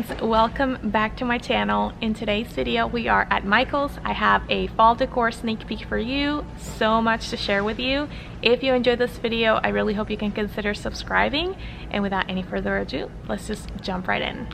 friends, welcome back to my channel. In today's video we are at Michael's. I have a fall decor sneak peek for you. So much to share with you. If you enjoyed this video, I really hope you can consider subscribing, and without any further ado, let's just jump right in.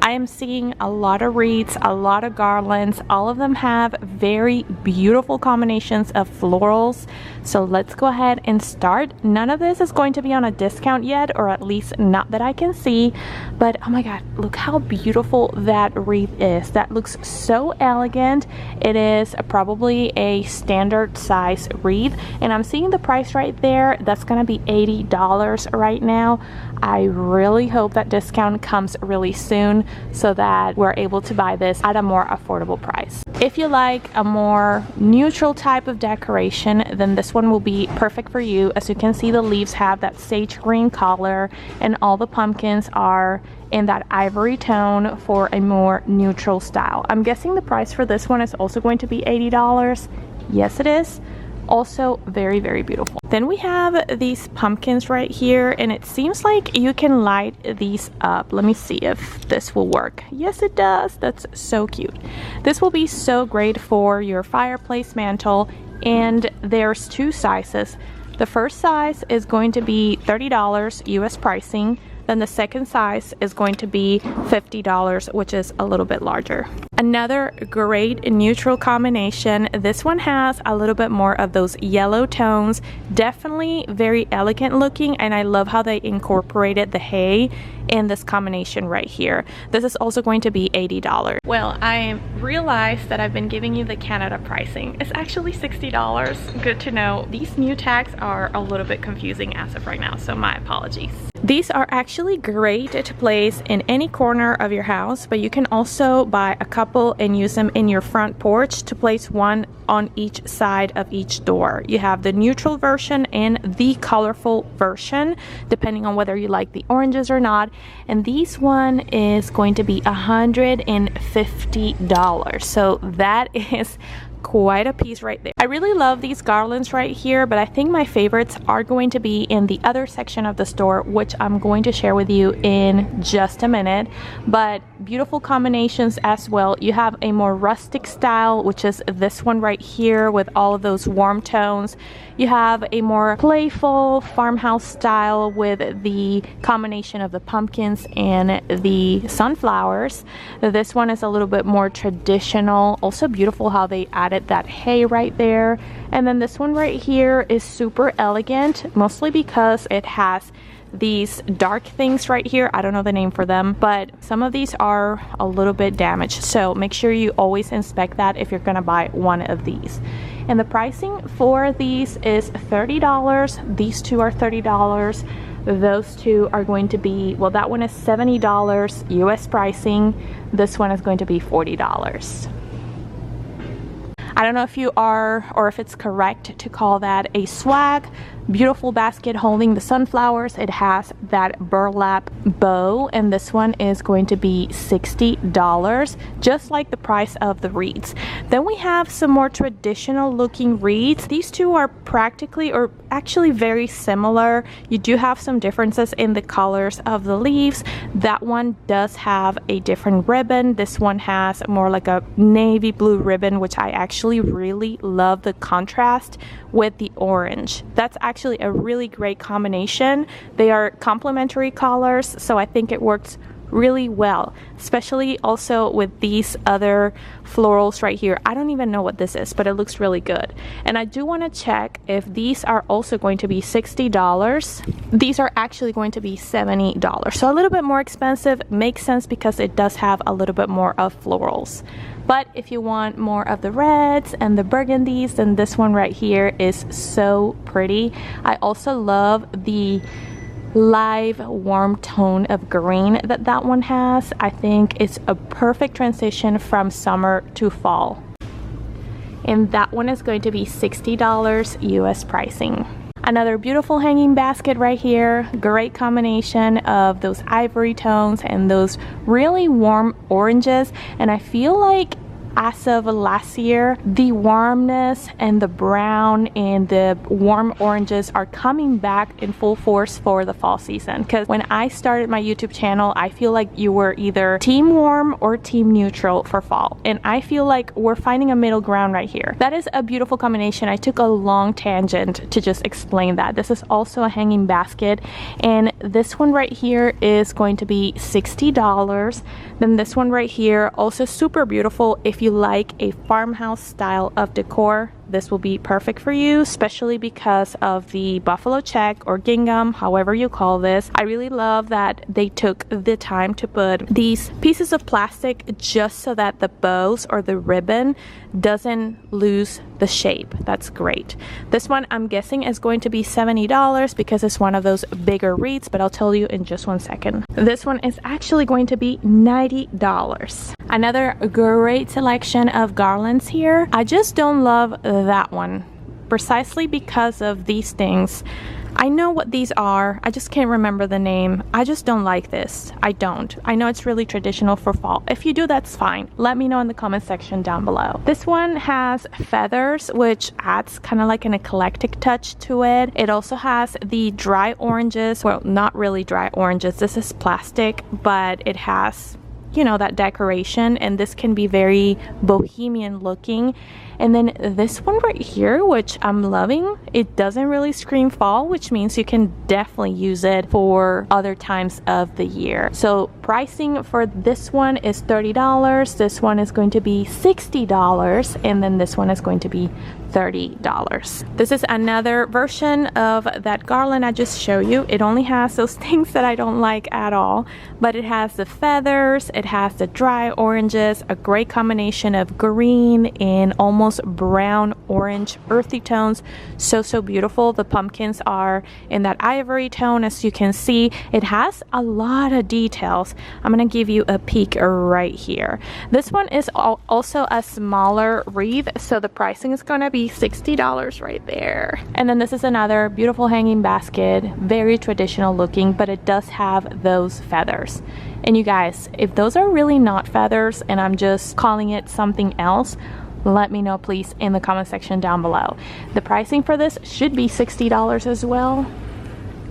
I am seeing a lot of wreaths, a lot of garlands. All of them have very beautiful combinations of florals. So let's go ahead and start. None of this is going to be on a discount yet, or at least not that I can see. But oh my god, look how beautiful that wreath is. That looks so elegant. It is probably a standard size wreath, and I'm seeing the price right there. That's gonna be $80 right now. I really hope that discount comes really soon so that we're able to buy this at a more affordable price. If you like a more neutral type of decoration, then this one will be perfect for you. As you can see, the leaves have that sage green color, and all the pumpkins are in that ivory tone for a more neutral style. I'm guessing the price for this one is also going to be $80. Yes, it is. Also very, very beautiful. Then we have these pumpkins right here, and it seems like you can light these up. Let me see if this will work. Yes, it does. That's so cute. This will be so great for your fireplace mantle, and there's two sizes. The first size is going to be $30 US pricing. Then the second size is going to be $50, which is a little bit larger. Another great neutral combination. This one has a little bit more of those yellow tones. Definitely very elegant looking, and I love how they incorporated the hay in this combination right here. This is also going to be $80. Well, I realized that I've been giving you the Canada pricing. It's actually $60. Good to know. These new tags are a little bit confusing as of right now, so my apologies. These are actually great to place in any corner of your house, but you can also buy a couple and use them in your front porch to place one on each side of each door. You have the neutral version and the colorful version, depending on whether you like the oranges or not. And this one is going to be $150. So that is quite a piece right there. I really love these garlands right here, but I think my favorites are going to be in the other section of the store, which I'm going to share with you in just a minute. But beautiful combinations as well. You have a more rustic style, which is this one right here with all of those warm tones. You have a more playful farmhouse style with the combination of the pumpkins and the sunflowers. This one is a little bit more traditional. Also beautiful how they added that hay right there. And then this one right here is super elegant, mostly because it has these dark things right here. I don't know the name for them, but some of these are a little bit damaged, so make sure you always inspect that if you're gonna buy one of these. And the pricing for these is $30. These two are $30. Those two are going to be, well, that one is $70 US pricing. This one is going to be $40. I don't know if you are, or if it's correct to call that a swag. Beautiful basket holding the sunflowers. It has that burlap bow, and this one is going to be $60, just like the price of the wreaths. Then we have some more traditional looking wreaths. These two are practically, or actually very similar. You do have some differences in the colors of the leaves. That one does have a different ribbon. This one has more like a navy blue ribbon, which I actually really love the contrast with the orange. That's actually a really great combination. They are complementary colors, so I think it works really well, especially also with these other florals right here. I don't even know what this is, but it looks really good. And I do want to check if these are also going to be $60. These are actually going to be $70, so a little bit more expensive. Makes sense because it does have a little bit more of florals. But if you want more of the reds and the burgundies, then this one right here is so pretty. I also love the live warm tone of green that one has. I think it's a perfect transition from summer to fall. And that one is going to be $60 US pricing. Another beautiful hanging basket right here. Great combination of those ivory tones and those really warm oranges. And I feel like as of last year, the warmness and the brown and the warm oranges are coming back in full force for the fall season. Because when I started my YouTube channel, I feel like you were either team warm or team neutral for fall, and I feel like we're finding a middle ground right here. That is a beautiful combination. I took a long tangent to just explain that. This is also a hanging basket, and this one right here is going to be $60. Then this one right here, also super beautiful. If you like a farmhouse style of decor, this will be perfect for you, especially because of the buffalo check or gingham, however you call this. I really love that they took the time to put these pieces of plastic just so that the bows or the ribbon doesn't lose the shape. That's great. This one I'm guessing is going to be $70 because it's one of those bigger wreaths, but I'll tell you in just one second. This one is actually going to be $90. Another great selection of garlands here. I just don't love that one precisely because of these things. I know what these are, I just can't remember the name. I just don't like this. I don't. I know it's really traditional for fall. If you do, that's fine. Let me know in the comment section down below. This one has feathers, which adds kind of like an eclectic touch to it. It also has the dry oranges. Well, not really dry oranges. This is plastic, but it has, you know, that decoration, and this can be very bohemian looking. And then this one right here, which I'm loving, it doesn't really scream fall, which means you can definitely use it for other times of the year. So pricing for this one is $30, this one is going to be $60, and then this one is going to be $30. This is another version of that garland I just showed you. It only has those things that I don't like at all, but it has the feathers, it has the dry oranges, a great combination of green and almost brown orange earthy tones. So beautiful. The pumpkins are in that ivory tone, as you can see. It has a lot of details. I'm gonna give you a peek right here. This one is also a smaller wreath, so the pricing is gonna be $60 right there. And then this is another beautiful hanging basket, very traditional looking, but it does have those feathers. And you guys, if those are really not feathers and I'm just calling it something else, let me know please in the comment section down below. The pricing for this should be $60 as well.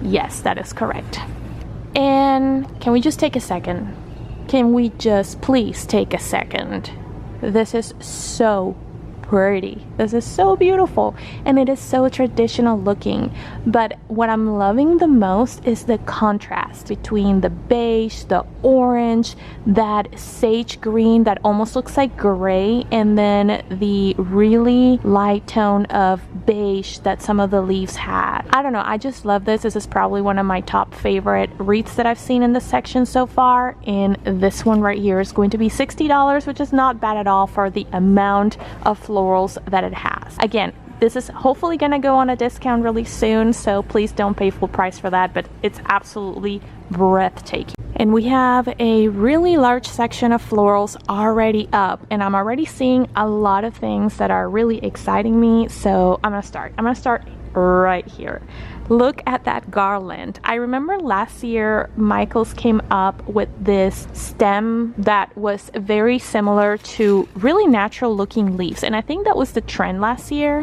Yes, that is correct. And can we just take a second? Can we just please take a second? This is so pretty. This is so beautiful, and it is so traditional looking, but what I'm loving the most is the contrast between the beige, the orange, that sage green that almost looks like gray, and then the really light tone of beige that some of the leaves had. I don't know, I just love this. This is probably one of my top favorite wreaths that I've seen in this section so far, and this one right here is going to be $60, which is not bad at all for the amount of florals that it has. Again, this is hopefully gonna go on a discount really soon, so please don't pay full price for that, but it's absolutely breathtaking. And we have a really large section of florals already up, and I'm already seeing a lot of things that are really exciting me, so I'm gonna start right here. Look at that garland. I remember last year Michaels came up with this stem that was very similar to really natural looking leaves, and I think that was the trend last year.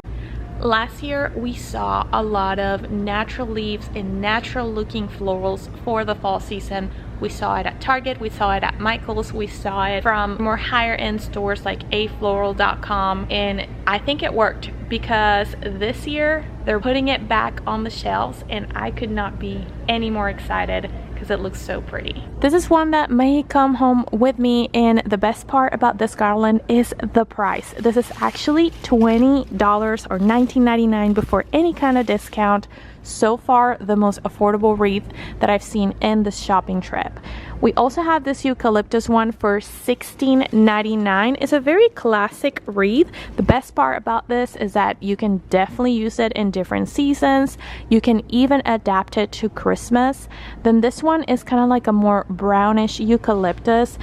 Last year we saw a lot of natural leaves and natural looking florals for the fall season. We saw it at Target, we saw it at Michaels, we saw it from more higher end stores like afloral.com, and I think it worked because this year they're putting it back on the shelves, and I could not be any more excited because it looks so pretty. This is one that may come home with me, and the best part about this garland is the price. This is actually $20 or $19.99 before any kind of discount. So far the most affordable wreath that I've seen in this shopping trip. We also have this eucalyptus one for $16.99. It's a very classic wreath. The best part about this is that you can definitely use it in different seasons. You can even adapt it to Christmas. Then this one is kind of like a more brownish eucalyptus.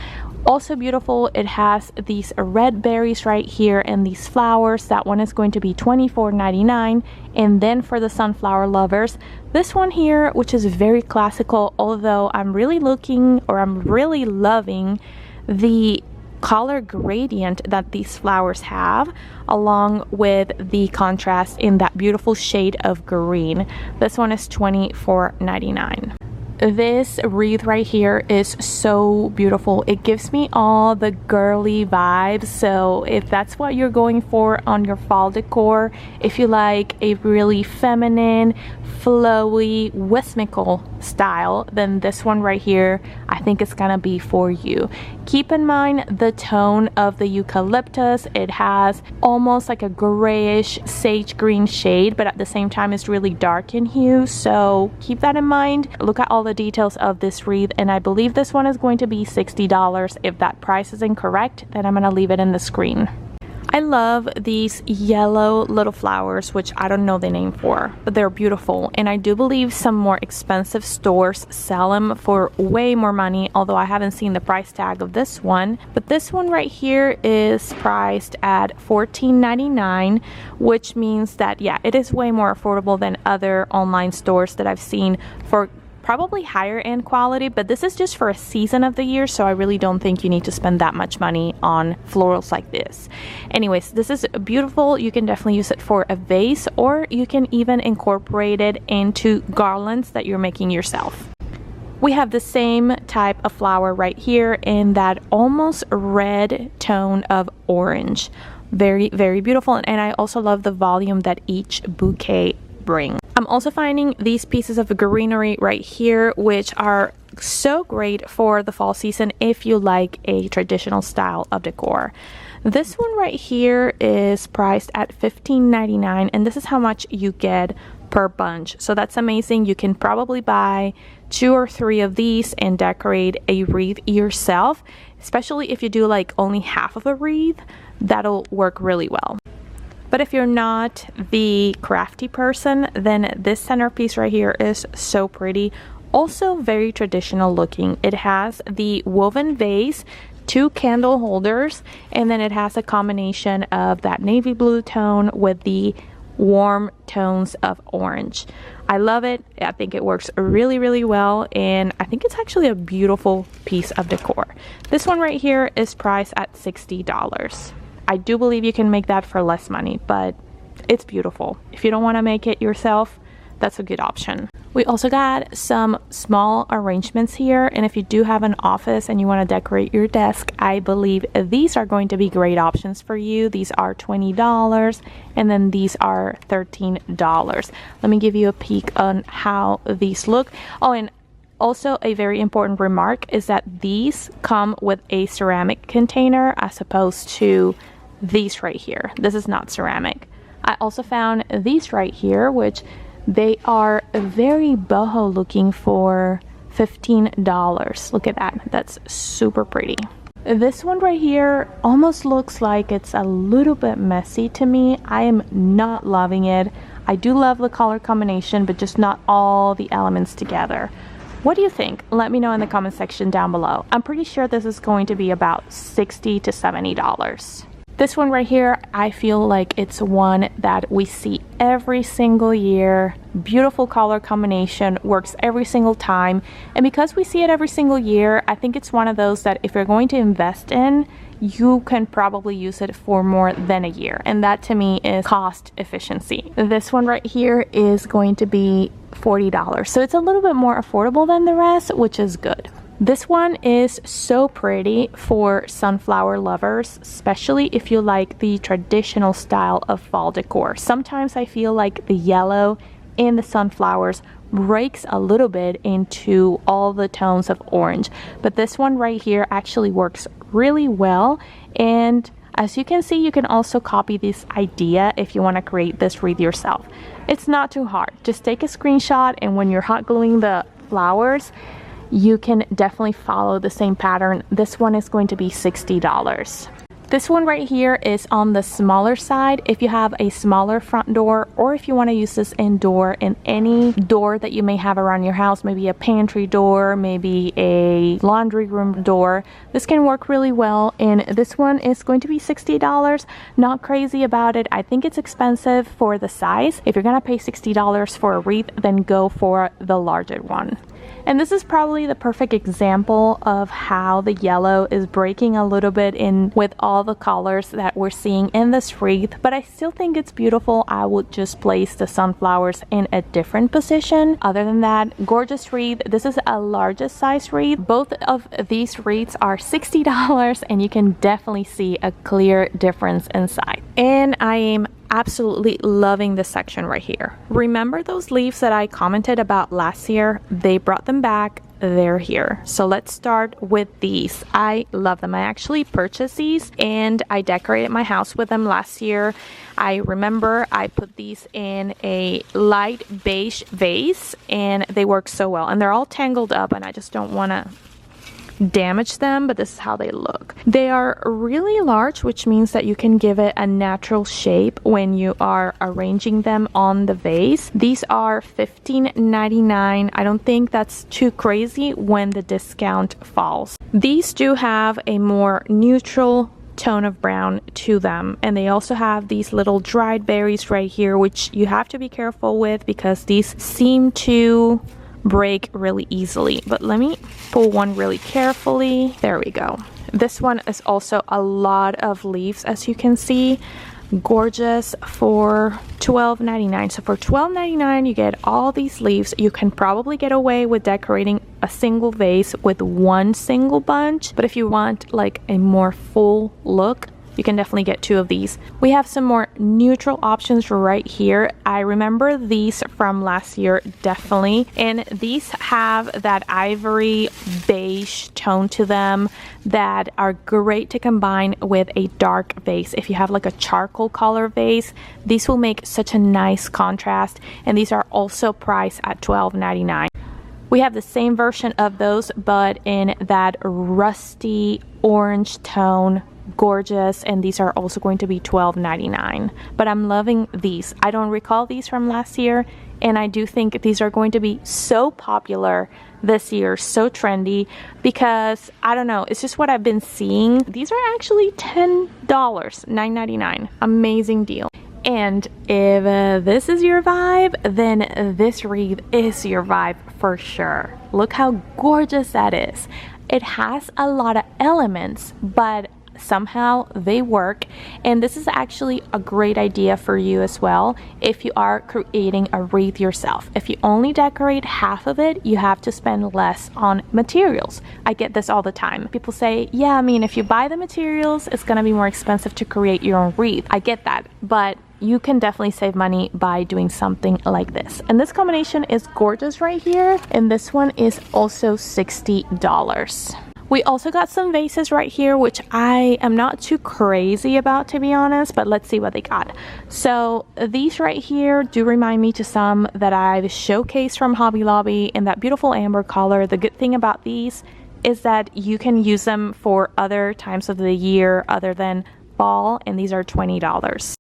Also beautiful, it has these red berries right here and these flowers. That one is going to be $24.99. And then for the sunflower lovers, this one here, which is very classical, although I'm really loving the color gradient that these flowers have, along with the contrast in that beautiful shade of green. This one is $24.99. This wreath right here is so beautiful. It gives me all the girly vibes. So if that's what you're going for on your fall decor, if you like a really feminine, flowy, whimsical style, then this one right here I think it's gonna be for you. Keep in mind the tone of the eucalyptus. It has almost like a grayish sage green shade, but at the same time it's really dark in hue, so keep that in mind. Look at all the details of this wreath, and I believe this one is going to be $60. If that price is incorrect, then I'm gonna leave it in the screen. I love these yellow little flowers, which I don't know the name for, but they're beautiful. And I do believe some more expensive stores sell them for way more money, although I haven't seen the price tag of this one. But this one right here is priced at $14.99, which means that, yeah, it is way more affordable than other online stores that I've seen for probably higher end quality, but this is just for a season of the year, so I really don't think you need to spend that much money on florals like this. Anyways, this is beautiful. You can definitely use it for a vase, or you can even incorporate it into garlands that you're making yourself. We have the same type of flower right here in that almost red tone of orange. Very, very beautiful, and I also love the volume that each bouquet brings. I'm also finding these pieces of greenery right here, which are so great for the fall season if you like a traditional style of decor. This one right here is priced at $15.99, and this is how much you get per bunch. So that's amazing. You can probably buy 2 or 3 of these and decorate a wreath yourself, especially if you do like only half of a wreath. That'll work really well. But if you're not the crafty person, then this centerpiece right here is so pretty. Also very traditional looking. It has the woven vase, 2 candle holders, and then it has a combination of that navy blue tone with the warm tones of orange. I love it. I think it works really, really well, and I think it's actually a beautiful piece of decor. This one right here is priced at $60. I do believe you can make that for less money, but it's beautiful. If you don't want to make it yourself, that's a good option. We also got some small arrangements here, and if you do have an office and you want to decorate your desk, I believe these are going to be great options for you. These are $20, and then these are $13. Let me give you a peek on how these look. Oh, and also a very important remark is that these come with a ceramic container as opposed to these right here. This is not ceramic. I also found these right here, which they are very boho looking, for $15. Look at that. That's super pretty. This one right here almost looks like it's a little bit messy to me. I am not loving it. I do love the color combination, but just not all the elements together. What do you think? Let me know in the comment section down below. I'm pretty sure this is going to be about $60 to $70. This one right here, I feel like it's one that we see every single year. Beautiful color combination, works every single time. And because we see it every single year, I think it's one of those that if you're going to invest in, you can probably use it for more than a year. And that to me is cost efficiency. This one right here is going to be $40. So it's a little bit more affordable than the rest, which is good. This one is so pretty for sunflower lovers, especially if you like the traditional style of fall decor. Sometimes I feel like the yellow in the sunflowers breaks a little bit into all the tones of orange, but this one right here actually works really well. And as you can see, you can also copy this idea if you want to create this wreath yourself. It's not too hard. Just take a screenshot, and when you're hot gluing the flowers, you can definitely follow the same pattern. This one is going to be $60. This one right here is on the smaller side. If you have a smaller front door, or if you want to use this indoor in any door that you may have around your house, maybe a pantry door, maybe a laundry room door, this can work really well. And this one is going to be $60. Not crazy about it. I think it's expensive for the size. If you're gonna pay $60 for a wreath, then go for the larger one. And this is probably the perfect example of how the yellow is breaking a little bit in with all the colors that we're seeing in this wreath, but I still think it's beautiful. I would just place the sunflowers in a different position. Other than that, gorgeous wreath. This is a largest size wreath. Both of these wreaths are $60 and you can definitely see a clear difference inside. And I am absolutely loving this section right here. Remember those leaves that I commented about last year? They brought them back. They're here. So let's start with these. I love them. I actually purchased these and I decorated my house with them last year. I remember I put these in a light beige vase and they work so well, and they're all tangled up and I just don't want to damage them, but this is how they look. They are really large, which means that you can give it a natural shape when you are arranging them on the vase. These are $15.99. I don't think that's too crazy when the discount falls. These do have a more neutral tone of brown to them, and they also have these little dried berries right here, which you have to be careful with because these seem to break really easily. But let me pull one really carefully. There we go. This one is also a lot of leaves, as you can see. Gorgeous for $12.99. So for $12.99 you get all these leaves. You can probably get away with decorating a single vase with one single bunch, but if you want like a more full look, you can definitely get two of these. We have some more neutral options right here. I remember these from last year, definitely. And these have that ivory beige tone to them that are great to combine with a dark vase. If you have like a charcoal color vase, these will make such a nice contrast. And these are also priced at $12.99. We have the same version of those, but in that rusty orange tone. Gorgeous, and these are also going to be $12.99. But I'm loving these. I don't recall these from last year, and I do think these are going to be so popular this year, so trendy, because I don't know, it's just what I've been seeing. These are actually $10, $9.99. Amazing deal. And if this is your vibe, then this wreath is your vibe for sure. Look how gorgeous that is. It has a lot of elements, but somehow they work, and this is actually a great idea for you as well if you are creating a wreath yourself. If you only decorate half of it, you have to spend less on materials. I get this all the time. People say, yeah, I mean, if you buy the materials, it's gonna be more expensive to create your own wreath. I get that, but you can definitely save money by doing something like this. And this combination is gorgeous right here, and this one is also $60. We also got some vases right here, which I am not too crazy about, to be honest, but let's see what they got. So these right here do remind me to some that I've showcased from Hobby Lobby in that beautiful amber color. The good thing about these is that you can use them for other times of the year other than fall, and these are $20.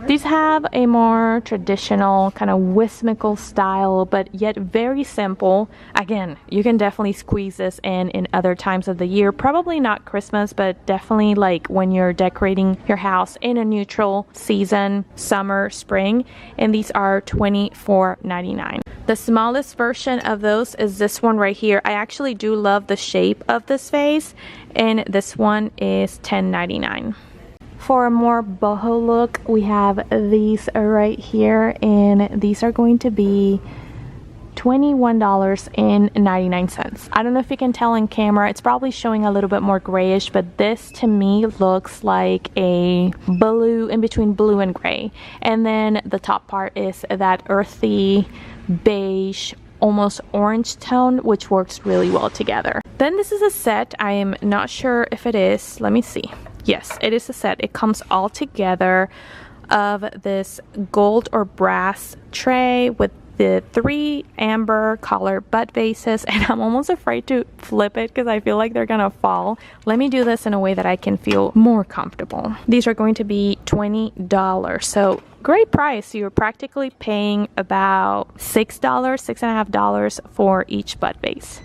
These have a more traditional kind of whimsical style, but yet very simple. Again, you can definitely squeeze this in other times of the year. Probably not Christmas, but definitely like when you're decorating your house in a neutral season, summer, spring. And these are $24.99. The smallest version of those is this one right here. I actually do love the shape of this vase, and this one is $10.99. For a more boho look, we have these right here, and these are going to be $21.99. I don't know if you can tell in camera, it's probably showing a little bit more grayish, but this to me looks like a blue, in between blue and gray. And then the top part is that earthy beige, almost orange tone, which works really well together. Then this is a set. I am not sure if it is. Let me see. Yes, it is a set. It comes all together of this gold or brass tray with the 3 amber color butt vases, and I'm almost afraid to flip it because I feel like they're gonna fall. Let me do this in a way that I can feel more comfortable. These are going to be $20, so great price. You're practically paying about $6, $6.50 for each butt vase.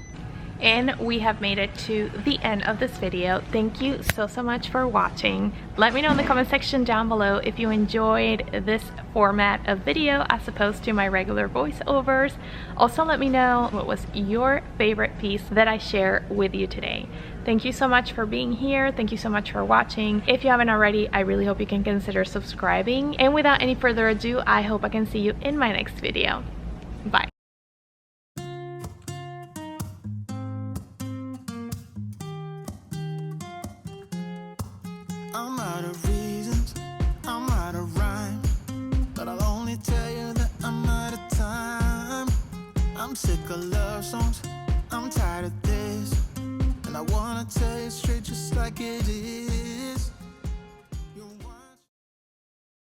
And we have made it to the end of this video. Thank you so much for watching. Let me know in the comment section down below if you enjoyed this format of video as opposed to my regular voiceovers. Also let me know what was your favorite piece that I share with you today. Thank you so much for being here. Thank you so much for watching. If you haven't already, I really hope you can consider subscribing. And without any further ado, I hope I can see you in my next video. Bye. I'm out of reasons, I'm out of rhyme, but I'll only tell you that I'm out of time. I'm sick of love songs, I'm tired of this, and I wanna tell you straight just like it is.